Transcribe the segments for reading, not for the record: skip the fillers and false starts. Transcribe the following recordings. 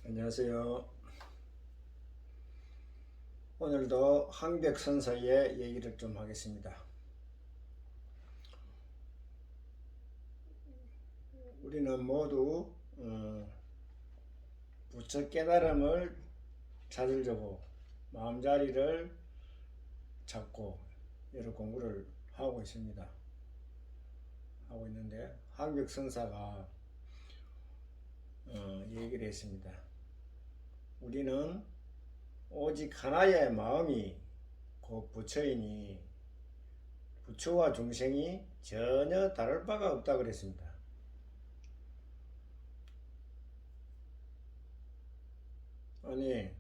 안녕하세요. 오늘도 항백선사의 얘기를 좀 하겠습니다. 우리는 모두 부처 깨달음을 찾으려고 마음자리를 찾고 여러 공부를 하고 있습니다. 하고 있는데 항백선사가 얘기를 했습니다. 우리는 오직 하나의 마음이 곧 부처이니 부처와 중생이 전혀 다를 바가 없다 그랬습니다. 아니,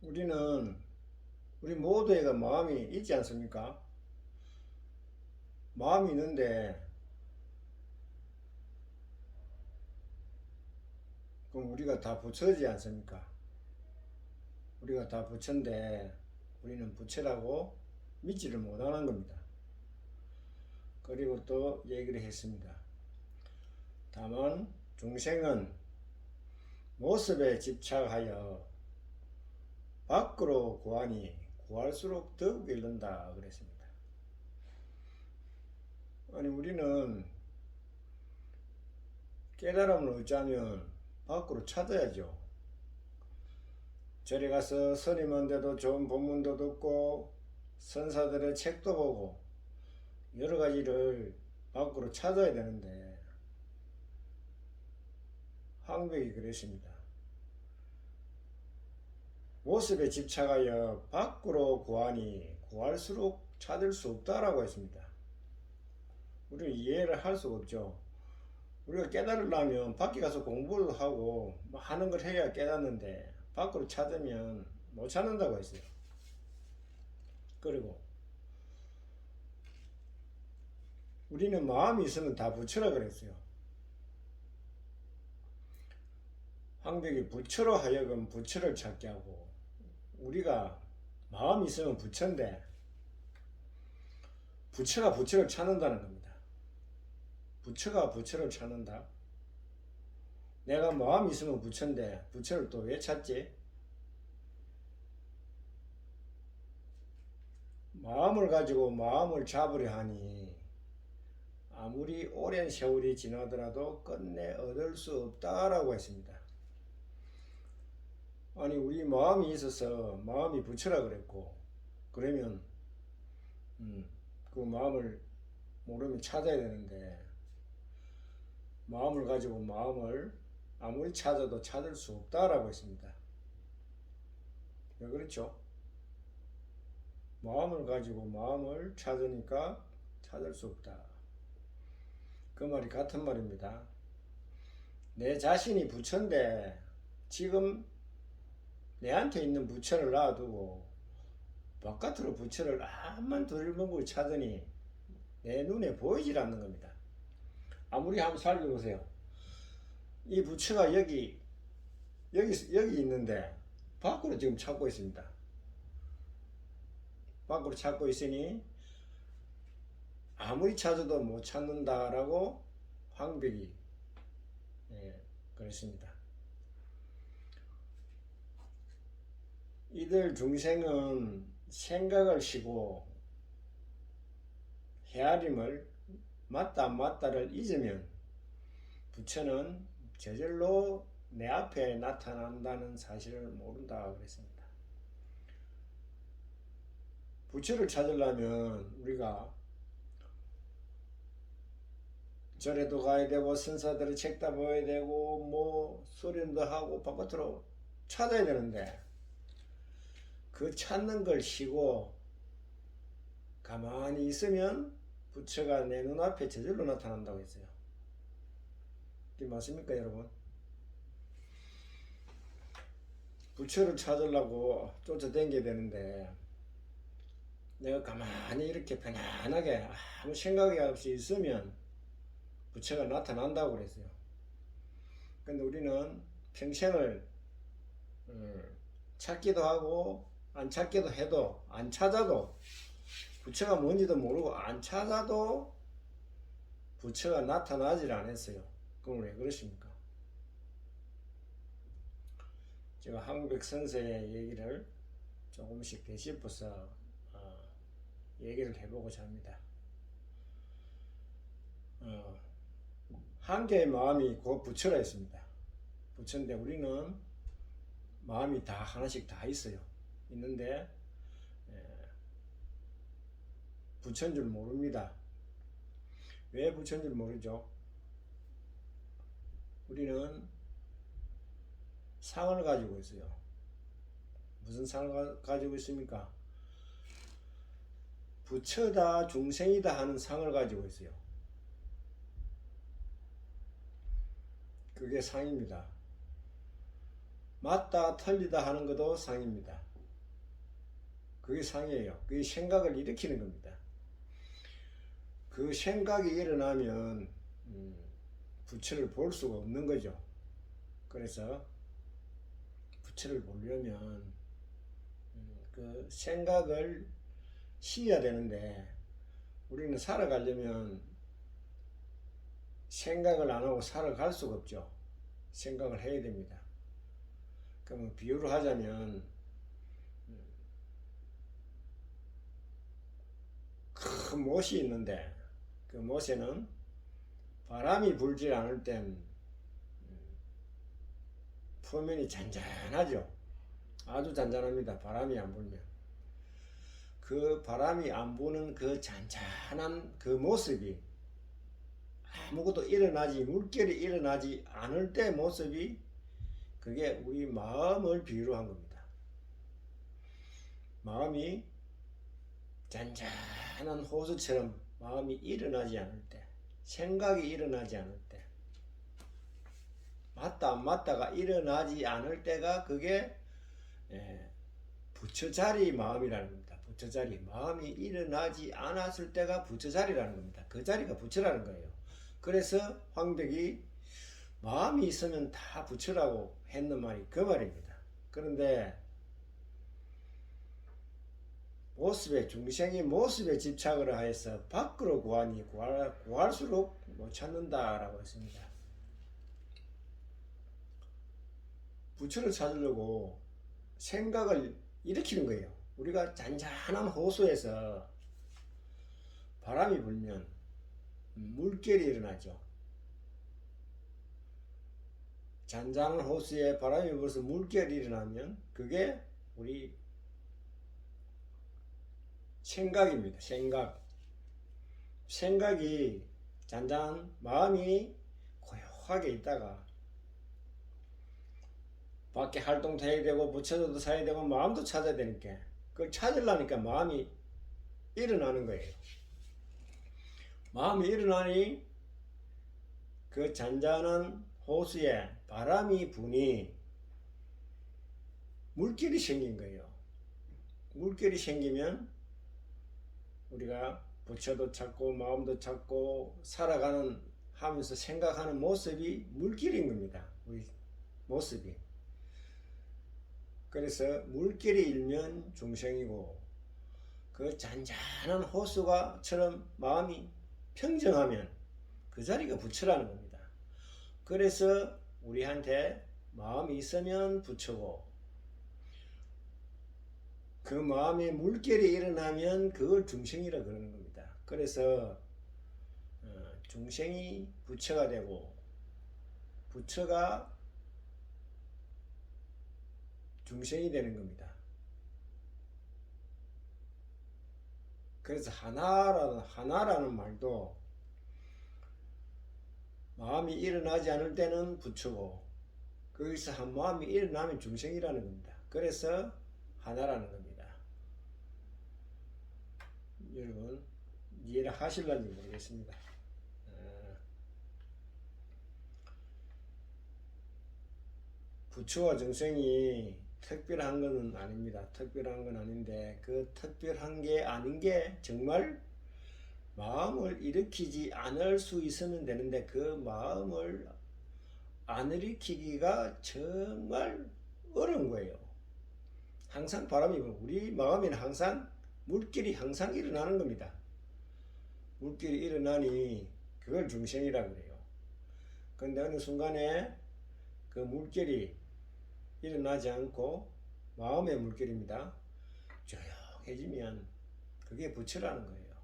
우리 모두에게 마음이 있지 않습니까? 마음이 있는데 그럼 우리가 다 부처지 않습니까? 우리가 다 부처인데 우리는 부처라고 믿지를 못하는 겁니다. 그리고 또 얘기를 했습니다. 다만 중생은 모습에 집착하여 밖으로 구하니 구할수록 더욱 잃는다 그랬습니다. 아니, 우리는 깨달음을 얻자면 밖으로 찾아야죠. 절에 가서 스님한테도 좋은 법문도 듣고 선사들의 책도 보고 여러 가지를 밖으로 찾아야 되는데 항백이 그랬습니다. 모습에 집착하여 밖으로 구하니 구할수록 찾을 수 없다라고 했습니다. 우리는 이해를 할 수가 없죠. 우리가 깨달으려면 밖에 가서 공부를 하고 하는 걸 해야 깨닫는데 밖으로 찾으면 못 찾는다고 했어요. 그리고 우리는 마음이 있으면 다 부처라 그랬어요. 항백이 부처로 하여금 부처를 찾게 하고 우리가 마음이 있으면 부처인데 부처가 부처를 찾는다는 겁니다. 부처가 부처를 찾는다. 내가 마음이 있으면 부처인데 부처를 또 왜 찾지? 마음을 가지고 마음을 잡으려 하니 아무리 오랜 세월이 지나더라도 끝내 얻을 수 없다라고 했습니다. 아니, 우리 마음이 있어서 마음이 부처라 그랬고 그러면 그 마음을 모르면 찾아야 되는데 마음을 가지고 마음을 아무리 찾아도 찾을 수 없다라고 했습니다. 왜 그렇죠? 마음을 가지고 마음을 찾으니까 찾을 수 없다. 그 말이 같은 말입니다. 내 자신이 부처인데 지금 내한테 있는 부처를 놔두고 바깥으로 부처를 암만 들먹고 찾으니 내 눈에 보이질 않는 겁니다. 아무리 한번 살펴보세요. 이 부처가 여기 있는데 밖으로 지금 찾고 있습니다. 밖으로 찾고 있으니 아무리 찾아도 못 찾는다라고 황백이 그랬습니다. 이들 중생은 생각을 쉬고 헤아림을 맞다 안 맞다를 잊으면 부처는 저절로 내 앞에 나타난다는 사실을 모른다 그랬습니다. 부처를 찾으려면 우리가 절에도 가야 되고 선사들의 책도 봐야 되고 뭐 수련도 하고 바깥으로 찾아야 되는데 그 찾는 걸 쉬고 가만히 있으면 부처가 내 눈앞에 저절로 나타난다고 했어요. 이게 맞습니까, 여러분? 부처를 찾으려고 쫓아다녀야 되는데 내가 가만히 이렇게 편안하게 아무 생각이 없이 있으면 부처가 나타난다고 그랬어요. 근데 우리는 평생을 찾기도 하고 안 찾기도 해도 안 찾아도 부처가 뭔지도 모르고 안 찾아도 부처가 나타나질 않았어요. 그럼 왜 그러십니까? 제가 황백 선생의 얘기를 조금씩 되짚어서 얘기를 해보고자 합니다. 한 개의 마음이 곧 부처라 했습니다. 부처인데 우리는 마음이 다 하나씩 다 있어요. 있는데 부처인 줄 모릅니다. 왜 부처인 줄 모르죠? 우리는 상을 가지고 있어요. 무슨 상을 가지고 있습니까? 부처다 중생이다 하는 상을 가지고 있어요. 그게 상입니다. 맞다 틀리다 하는 것도 상입니다. 그게 상이에요. 그게 생각을 일으키는 겁니다. 그 생각이 일어나면 부처를 볼 수가 없는 거죠. 그래서 부처를 보려면 그 생각을 쉬어야 되는데 우리는 살아가려면 생각을 안 하고 살아갈 수가 없죠. 생각을 해야 됩니다. 그러면 비유를 하자면 큰 못이 있는데 그 못에는 바람이 불지 않을 땐 표면이 잔잔하죠. 아주 잔잔합니다. 바람이 안 불면. 그 바람이 안 부는 그 잔잔한 그 모습이 아무것도 물결이 일어나지 않을 때 모습이 그게 우리 마음을 비유로 한 겁니다. 마음이 잔잔한 호수처럼 마음이 일어나지 않을 때, 생각이 일어나지 않을 때, 맞다 안 맞다가 일어나지 않을 때가 그게 부처자리 마음이라는 겁니다. 부처자리 마음이 일어나지 않았을 때가 부처자리라는 겁니다. 그 자리가 부처라는 거예요. 그래서 황백이 마음이 있으면 다 부처라고 했는 말이 그 말입니다. 그런데 중생이 모습에 집착을 하여서 밖으로 구하니 구할수록 못 찾는다라고 했습니다. 부처를 찾으려고 생각을 일으키는 거예요. 우리가 잔잔한 호수에서 바람이 불면 물결이 일어나죠. 잔잔한 호수에 바람이 불어서 물결이 일어나면 그게 우리 생각입니다. 생각이 잔잔한 마음이 고요하게 있다가 밖에 활동도 해야 되고 부처도 사야 되고 마음도 찾아야 되니까 그걸 찾으려니까 마음이 일어나는 거예요. 마음이 일어나니 그 잔잔한 호수에 바람이 부니 물결이 생긴 거예요. 물결이 생기면 우리가 부처도 찾고 마음도 찾고 살아가는 하면서 생각하는 모습이 물길인 겁니다. 우리 모습이. 그래서 물길이 일면 중생이고 그 잔잔한 호수가처럼 마음이 평정하면 그 자리가 부처라는 겁니다. 그래서 우리한테 마음이 있으면 부처고 그 마음에 물결이 일어나면 그걸 중생이라 그러는 겁니다. 그래서 중생이 부처가 되고 부처가 중생이 되는 겁니다. 그래서 하나라는 말도 마음이 일어나지 않을 때는 부처고 거기서 한 마음이 일어나면 중생이라는 겁니다. 그래서 하나라는 겁니다. 여러분 이해를 하실런지 모르겠습니다. 부처와 중생이 특별한 것은 아닙니다. 특별한 건 아닌데 그 특별한 게 아닌 게 정말 마음을 일으키지 않을 수 있으면 되는데 그 마음을 안 일으키기가 정말 어려운 거예요. 항상 바람이 우리 마음에는 항상 물길이 항상 일어나는 겁니다. 물길이 일어나니 그걸 중생이라고 그래요. 그런데 어느 순간에 그 물길이 일어나지 않고 마음의 물결입니다. 조용해지면 그게 부처라는 거예요.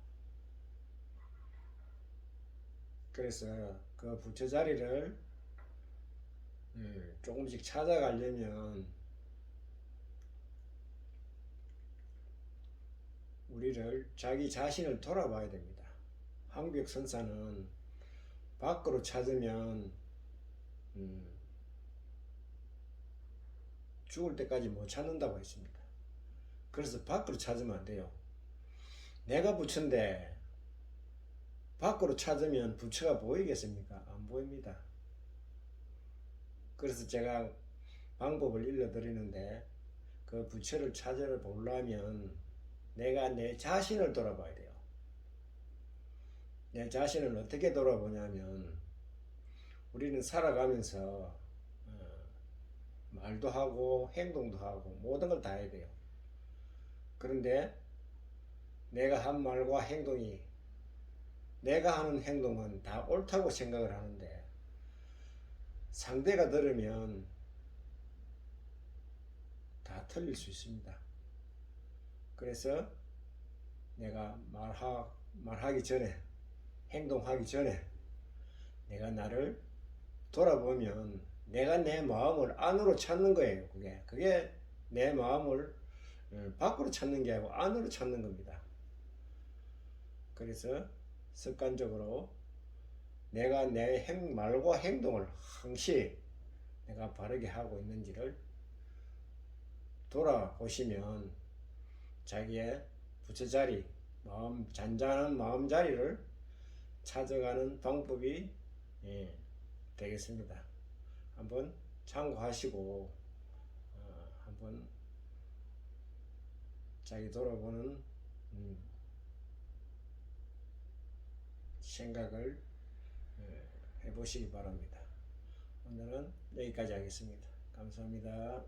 그래서 그 부처 자리를 조금씩 찾아가려면 우리를 자기 자신을 돌아봐야 됩니다. 황벽선사는 밖으로 찾으면 죽을 때까지 못 찾는다고 했습니다. 그래서 밖으로 찾으면 안 돼요. 내가 부처인데 밖으로 찾으면 부처가 보이겠습니까? 안 보입니다. 그래서 제가 방법을 일러드리는데 그 부처를 찾아보려면 내가 내 자신을 돌아봐야 돼요. 내 자신을 어떻게 돌아보냐면 우리는 살아가면서 말도 하고 행동도 하고 모든 걸 다 해야 돼요. 그런데 내가 한 말과 행동이 내가 하는 행동은 다 옳다고 생각을 하는데 상대가 들으면 다 틀릴 수 있습니다. 그래서 내가 말하기 전에 행동하기 전에 내가 나를 돌아보면 내가 내 마음을 안으로 찾는 거예요. 그게 내 마음을 밖으로 찾는 게 아니고 안으로 찾는 겁니다. 그래서 습관적으로 내가 내 말과 행동을 항시 내가 바르게 하고 있는지를 돌아보시면 자기의 부처자리, 잔잔한 마음자리를 찾아가는 방법이 되겠습니다. 한번 참고하시고 한번 자기 돌아보는 생각을 해보시기 바랍니다. 오늘은 여기까지 하겠습니다. 감사합니다.